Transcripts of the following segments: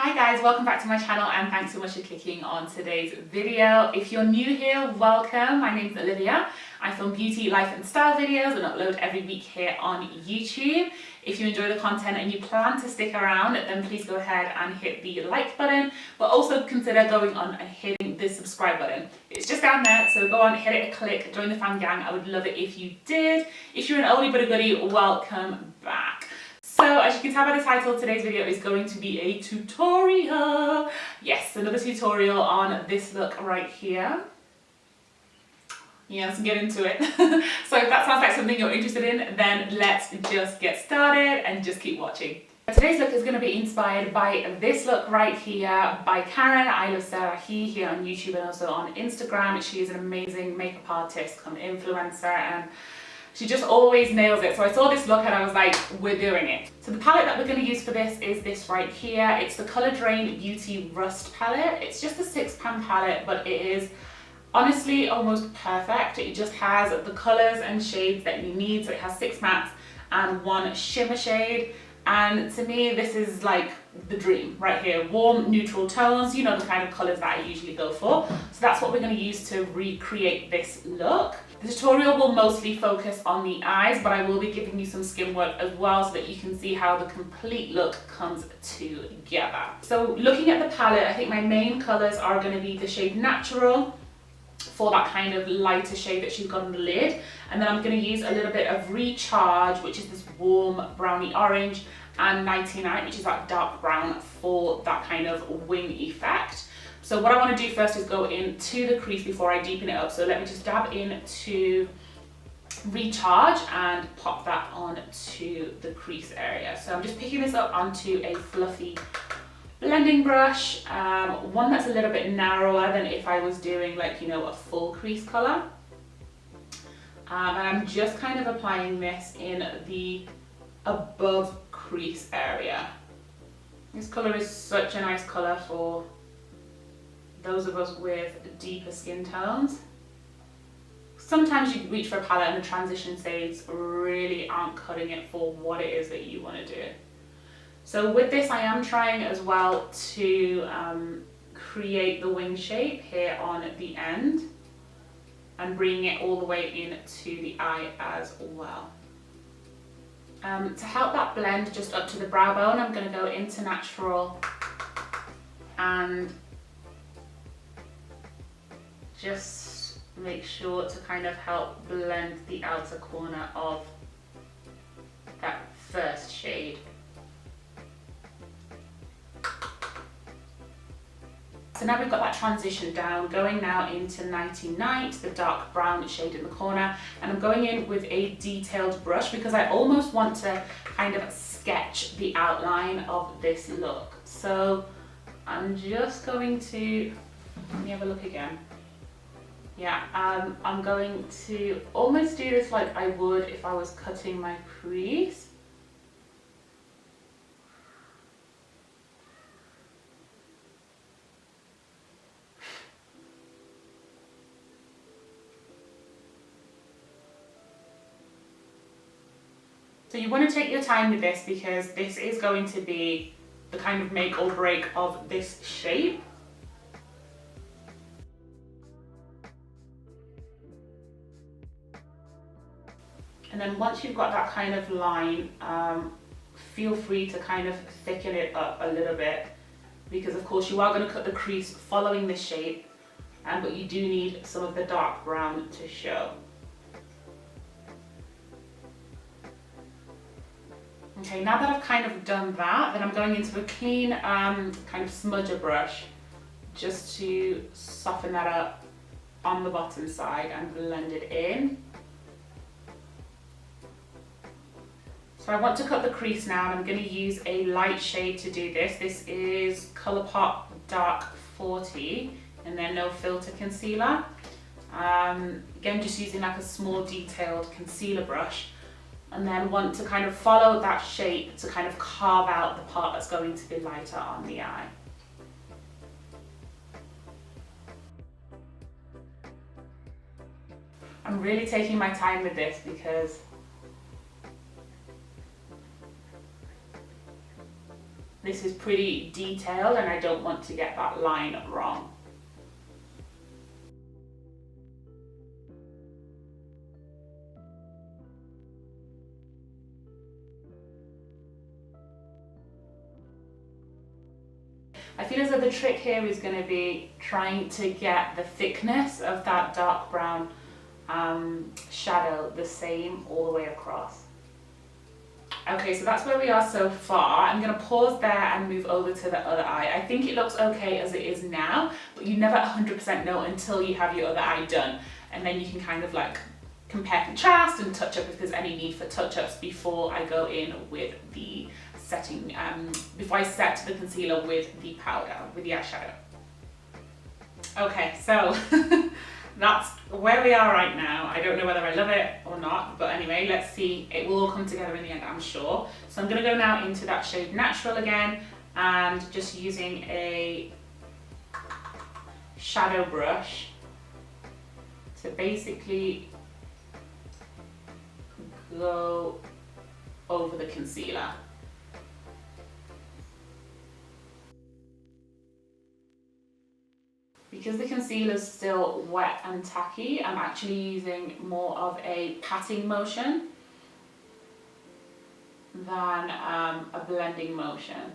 Hi guys, welcome back to my channel and thanks so much for clicking on today's video. If you're new here, welcome. My name is Olivia. I film beauty, life and style videos and upload every week here on YouTube. If you enjoy the content and you plan to stick around, then please go ahead and hit the like button, but also consider going on and hitting the subscribe button. It's just down there, so go on, hit it a click, join the fan gang. I would love it if you did. If you're an oldie but a goodie, welcome back. So as you can tell by the title, today's video is going to be a tutorial. Yes, another tutorial on this look right here. Yeah, let's get into it. So if that sounds like something you're interested in, then let's just get started and just keep watching. Today's look is going to be inspired by this look right here by Karen. I love Sarah here on YouTube and also on Instagram. She is an amazing makeup artist, come influencer, and she just always nails it. So I saw this look and I was like, we're doing it. So the palette that we're going to use for this is this right here. It's the Color Drain Beauty Rust palette. It's just a £6 palette, but it is honestly almost perfect. It just has the colors and shades that you need. So it has 6 mattes and 1 shimmer shade. And to me, this is like the dream right here. Warm, neutral tones, you know, the kind of colors that I usually go for. So that's what we're going to use to recreate this look. The tutorial will mostly focus on the eyes, but I will be giving you some skin work as well so that you can see how the complete look comes together. So looking at the palette, I think my main colors are going to be the shade Natural for that kind of lighter shade that she's got on the lid. And then I'm going to use a little bit of Recharge, which is this warm browny orange, and 99, which is that dark brown for that kind of wing effect. So what I want to do first is go into the crease before I deepen it up. So let me just dab into Recharge and pop that onto the crease area. So I'm just picking this up onto a fluffy blending brush, one that's a little bit narrower than if I was doing like, you know, a full crease color. And I'm just kind of applying this in the above crease area. This color is such a nice color for those of us with deeper skin tones. Sometimes you reach for a palette and the transition shades really aren't cutting it for what it is that you want to do. So with this, I am trying as well to create the wing shape here on the end and bringing it all the way into the eye as well. To help that blend just up to the brow bone, I'm going to go into Natural and just make sure to kind of help blend the outer corner of that first shade. So now we've got that transition down, going now into 99, the dark brown shade in the corner, and I'm going in with a detailed brush because I almost want to kind of sketch the outline of this look. So I'm just going to, let me have a look again. Yeah, I'm going to almost do this like I would if I was cutting my crease. So you want to take your time with this because this is going to be the kind of make or break of this shape. And then once you've got that kind of line, feel free to kind of thicken it up a little bit because of course you are going to cut the crease following this shape, but you do need some of the dark brown to show. Okay, now that I've kind of done that, then I'm going into a clean kind of smudger brush just to soften that up on the bottom side and blend it in. So I want to cut the crease now and I'm going to use a light shade to do this. This is Colourpop Dark 40 and then No Filter Concealer. Again, just using like a small detailed concealer brush. And then want to kind of follow that shape to kind of carve out the part that's going to be lighter on the eye. I'm really taking my time with this because This is pretty detailed and I don't want to get that line wrong. I feel as though the trick here is going to be trying to get the thickness of that dark brown shadow the same all the way across. Okay, so that's where we are so far. I'm going to pause there and move over to the other eye. I think it looks okay as it is now, but you never 100% know until you have your other eye done. And then you can kind of like compare, contrast and touch up if there's any need for touch-ups before I go in with the setting, before I set the concealer with the powder, with the eyeshadow. Okay, so that's where we are right now. I don't know whether I love it or not, but anyway, let's see. It will all come together in the end, I'm sure. So I'm going to go now into that shade Natural again, and just using a shadow brush to basically go over the concealer. Because the concealer is still wet and tacky, I'm actually using more of a patting motion than a blending motion.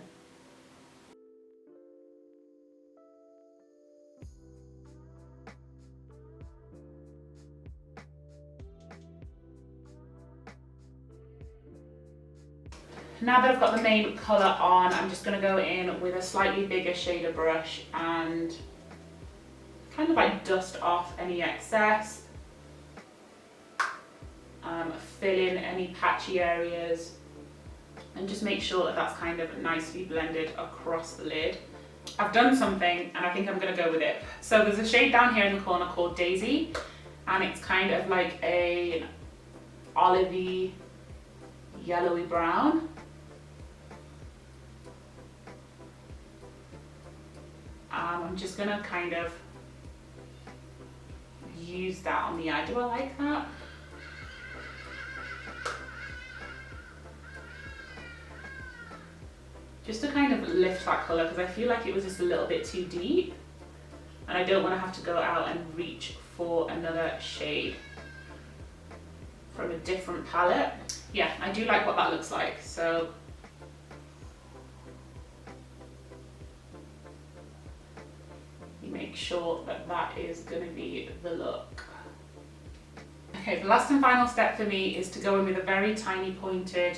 Now that I've got the main colour on, I'm just going to go in with a slightly bigger shader brush and kind of like dust off any excess, fill in any patchy areas, and just make sure that that's kind of nicely blended across the lid. I've done something and I think I'm going to go with it. So there's a shade down here in the corner called Daisy, and it's kind of like a olivey, yellowy brown. I'm just going to kind of use that on the eye. Do I like that? Just to kind of lift that colour, because I feel like it was just a little bit too deep and I don't want to have to go out and reach for another shade from a different palette. Yeah, I do like what that looks like. So make sure that that is going to be the look. Okay, the last and final step for me is to go in with a very tiny pointed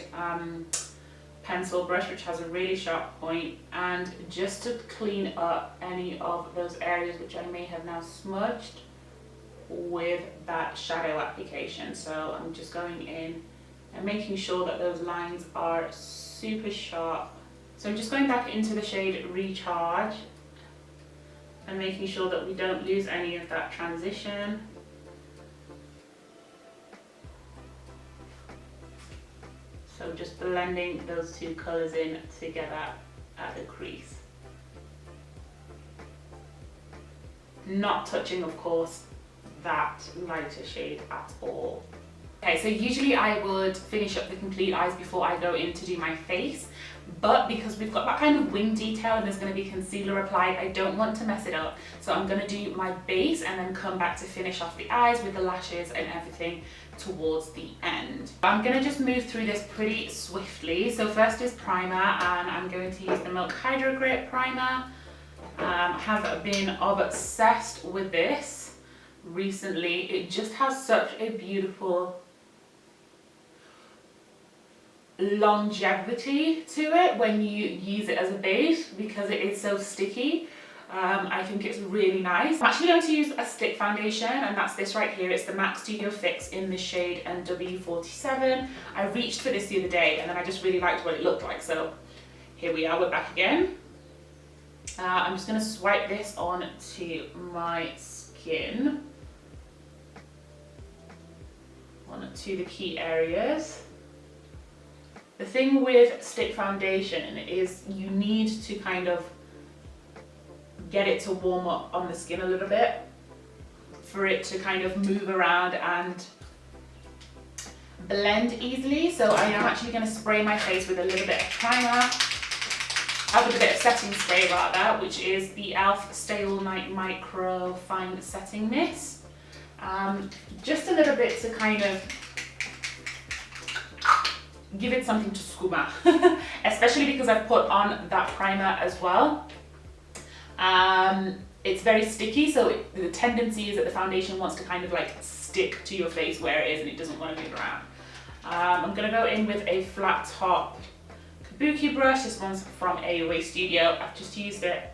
pencil brush, which has a really sharp point, and just to clean up any of those areas which I may have now smudged with that shadow application. So I'm just going in and making sure that those lines are super sharp. So I'm just going back into the shade Recharge and making sure that we don't lose any of that transition. So just blending those two colours in together at the crease. Not touching, of course, that lighter shade at all. Okay, so usually I would finish up the complete eyes before I go in to do my face, but because we've got that kind of wing detail and there's going to be concealer applied, I don't want to mess it up. So I'm going to do my base and then come back to finish off the eyes with the lashes and everything towards the end. I'm going to just move through this pretty swiftly. So first is primer, and I'm going to use the Milk Hydrogrip primer. Have been obsessed with this recently. It just has such a beautiful longevity to it when you use it as a base because it is so sticky. I think it's really nice. I'm actually going to use a stick foundation, and that's this right here. It's the MAC Studio Fix in the shade NW47. I reached for this the other day and then I just really liked what it looked like, so here we are, we're back again. I'm just going to swipe this on to my skin, on to the key areas. The thing with stick foundation is you need to kind of get it to warm up on the skin a little bit for it to kind of move around and blend easily. So I am actually going to spray my face with a little bit of primer with a bit of setting spray rather, which is the e.l.f. Stay All Night Micro Fine Setting Mist. Just a little bit to kind of give it something to scuba, especially because I've put on that primer as well. It's very sticky, so the tendency is that the foundation wants to kind of like stick to your face where it is and it doesn't want to move around. I'm going to go in with a flat top kabuki brush. This one's from AOA Studio. I've just used it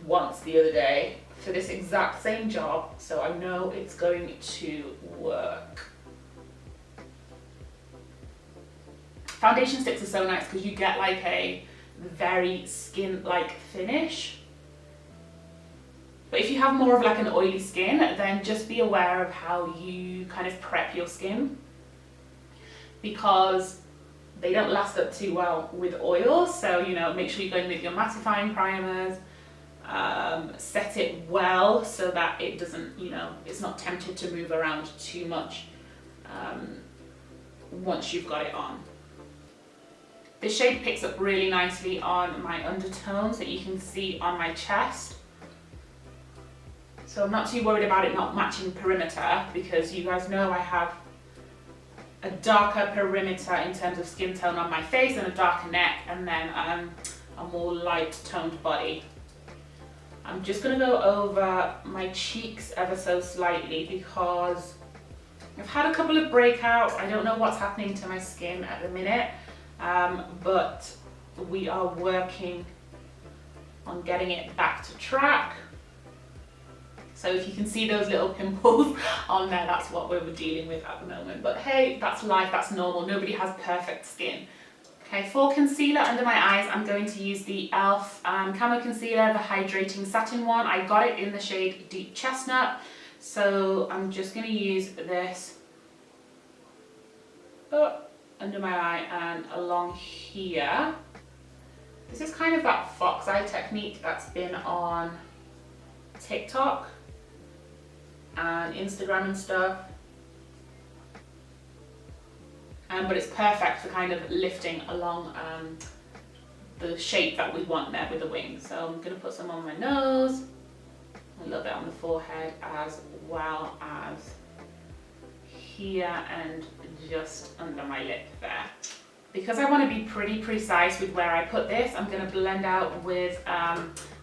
once the other day for this exact same job, so I know it's going to work. Foundation sticks are so nice because you get like a very skin-like finish. But if you have more of like an oily skin, then just be aware of how you kind of prep your skin, because they don't last up too well with oil. So, you know, make sure you go in with your mattifying primers, set it well so that it doesn't, you know, it's not tempted to move around too much once you've got it on. This shade picks up really nicely on my undertones that you can see on my chest. So I'm not too worried about it not matching perimeter, because you guys know I have a darker perimeter in terms of skin tone on my face and a darker neck, and then a more light toned body. I'm just going to go over my cheeks ever so slightly because I've had a couple of breakouts. I don't know what's happening to my skin at the minute, but we are working on getting it back to track. So if you can see those little pimples on there, that's what we're dealing with at the moment. But hey, that's life, that's normal. Nobody has perfect skin. Okay, for concealer under my eyes, I'm going to use the e.l.f. Camo Concealer, the Hydrating Satin one. I got it in the shade Deep Chestnut. So I'm just going to use this under my eye and along here. This is kind of that fox eye technique that's been on TikTok and Instagram and stuff, but it's perfect for kind of lifting along the shape that we want there with the wings. So I'm going to put some on my nose, a little bit on the forehead, as well as here and just under my lip there. Because I want to be pretty precise with where I put this, I'm going to blend out with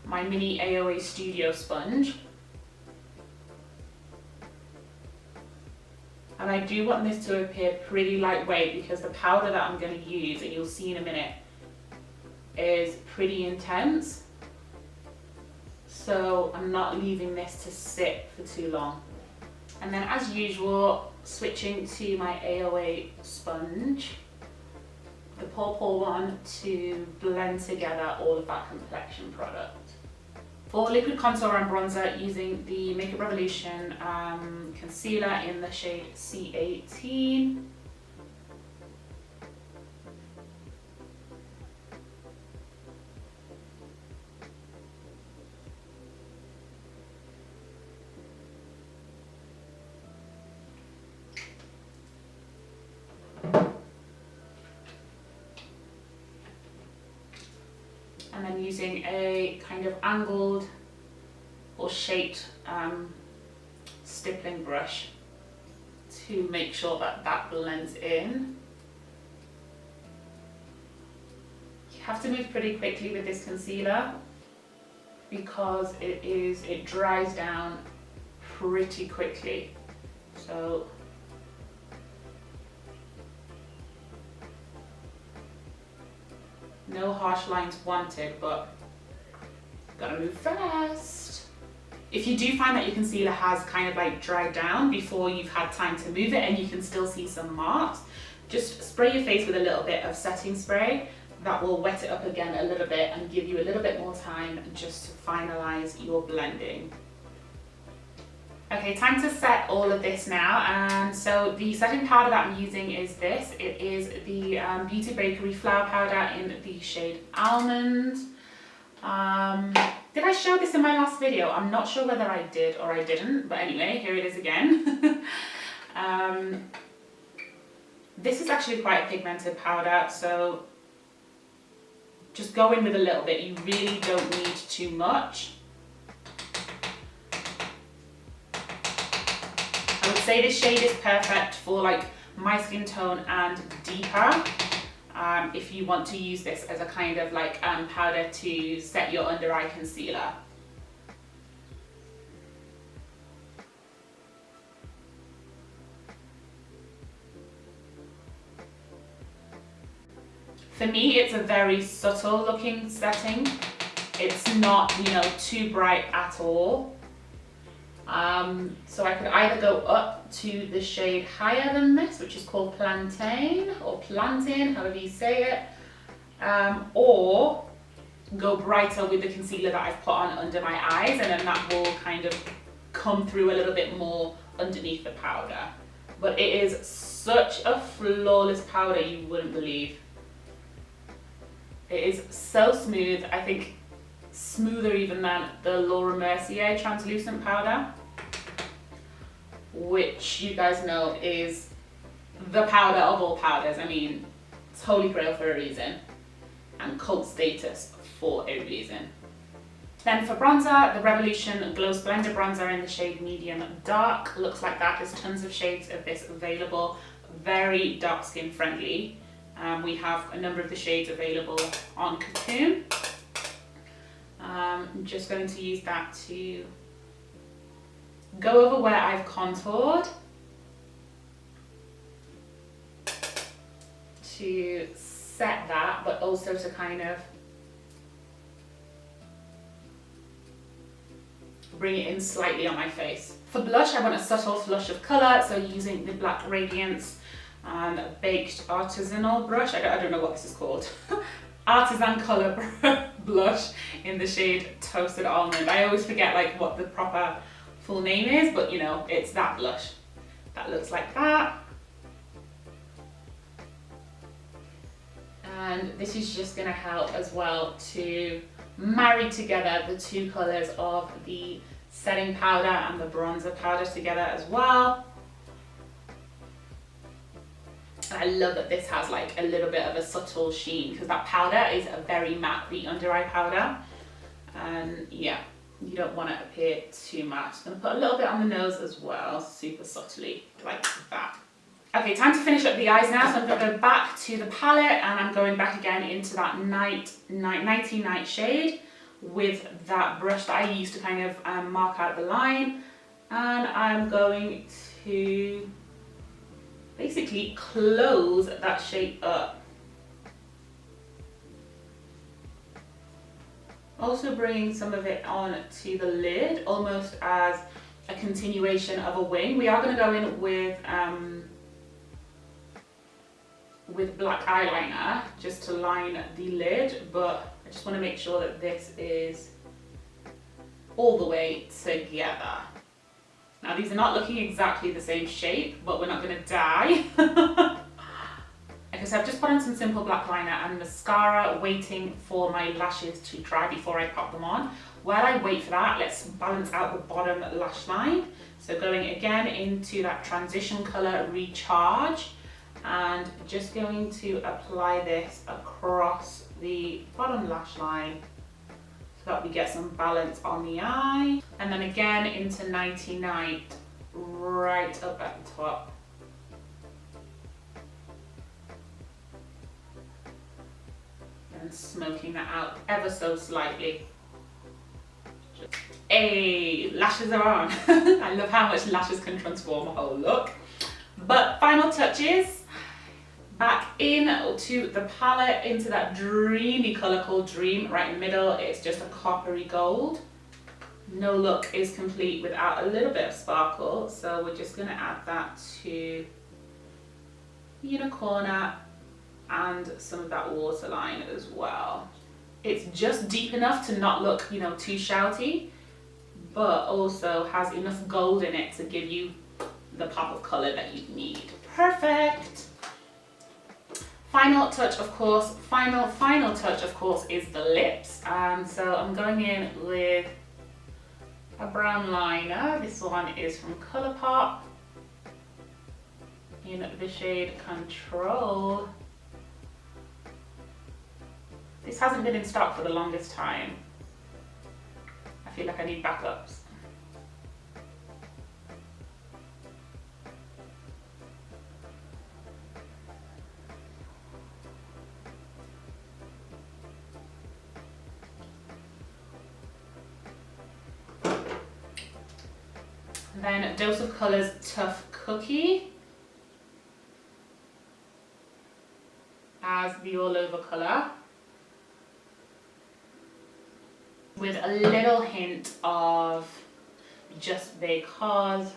my mini AOA Studio sponge. And I do want this to appear pretty lightweight because the powder that I'm going to use, and you'll see in a minute, is pretty intense. So I'm not leaving this to sit for too long. And then as usual, switching to my AOA sponge, the purple one, to blend together all of that complexion product. For liquid contour and bronzer, using the Makeup Revolution concealer in the shade C18. And then using a kind of angled or shaped stippling brush to make sure that that blends in. You have to move pretty quickly with this concealer because it dries down pretty quickly. So no harsh lines wanted, but gotta move fast. If you do find that your concealer has kind of like dried down before you've had time to move it and you can still see some marks, just spray your face with a little bit of setting spray. That will wet it up again a little bit and give you a little bit more time just to finalize your blending. Okay, time to set all of this now. And so the setting powder that I'm using is this. It is the Beauty Bakerie Flower Powder in the shade Almond. Did I show this in my last video? I'm not sure whether I did or I didn't, but anyway, here it is again. This is actually quite a pigmented powder, so just go in with a little bit. You really don't need too much. I would say this shade is perfect for like my skin tone and deeper. If you want to use this as a kind of like powder to set your under eye concealer. For me, it's a very subtle looking setting. It's not, you know, too bright at all. So I could either go up to the shade higher than this, which is called Plantain or Plantain, however you say it, or go brighter with the concealer that I've put on under my eyes, and then that will kind of come through a little bit more underneath the powder. But it is such a flawless powder, you wouldn't believe. It is so smooth. I think smoother even than the Laura Mercier translucent powder, which you guys know is the powder of all powders. I mean, it's holy grail for a reason and cult status for a reason. Then for bronzer, the Revolution Glow Splendour bronzer in the shade medium dark. Looks like that. There's tons of shades of this available. Very dark skin friendly. We have a number of the shades available on Cocoon. I'm just going to use that to go over where I've contoured, to set that, but also to kind of bring it in slightly on my face. For blush, I want a subtle flush of colour, so using the black Radiance baked artisanal brush. I don't know what this is called. Artisan colour blush in the shade Toasted Almond. I always forget like what the proper full name is, but you know, it's that blush. That looks like that. And this is just going to help as well to marry together the two colours of the setting powder and the bronzer powder together as well. And I love that this has like a little bit of a subtle sheen, because that powder is a very matte, the under eye powder. And yeah, you don't want to appear too matte. I'm going to put a little bit on the nose as well, super subtly, like that. Okay, time to finish up the eyes now. So I'm going to go back to the palette, and I'm going back again into that Nighty Night shade with that brush that I used to kind of mark out the line. And I'm going to basically close that shape up. Also bringing some of it on to the lid, almost as a continuation of a wing. We are going to go in with black eyeliner just to line the lid, but I just want to make sure that this is all the way together. Now these are not looking exactly the same shape, but we're not going to die. Okay, so I've just put on some simple black liner and mascara, waiting for my lashes to dry before I pop them on. While I wait for that, let's balance out the bottom lash line. So going again into that transition colour Recharge, and just going to apply this across the bottom lash line so that we get some balance on the eye. And then again into Nighty Night right up at the top. And smoking that out ever so slightly. Hey, lashes are on. I love how much lashes can transform a whole look. But final touches, back in to the palette, into that dreamy colour called Dream. Right in the middle, it's just a coppery gold. No look is complete without a little bit of sparkle, so we're just going to add that to the inner corner and some of that waterline as well. It's just deep enough to not look, you know, too shouty, but also has enough gold in it to give you the pop of colour that you need. Perfect! Final touch, of course, final touch, of course, is the lips. So I'm going in with a brown liner. This one is from Colourpop in the shade Control. This hasn't been in stock for the longest time. I feel like I need backups. Then Dose of Colours Tough Cookie as the all over colour, with a little hint of just Baecause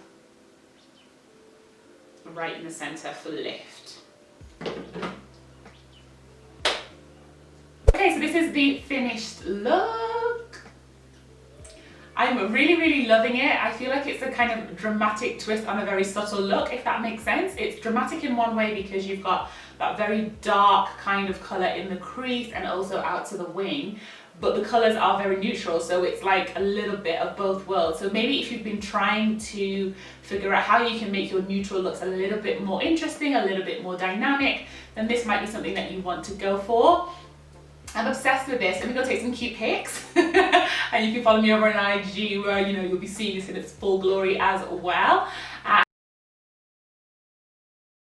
right in the centre for lift. Okay, so this is the finished look. I'm really loving it. I feel like it's a kind of dramatic twist on a very subtle look, if that makes sense. It's dramatic in one way because you've got that very dark kind of colour in the crease and also out to the wing, but the colours are very neutral, so it's like a little bit of both worlds. So maybe if you've been trying to figure out how you can make your neutral looks a little bit more interesting, a little bit more dynamic, then this might be something that you want to go for. I'm obsessed with this. Let me go take some cute pics. And you can follow me over on IG where, you know, you'll be seeing this in its full glory as well.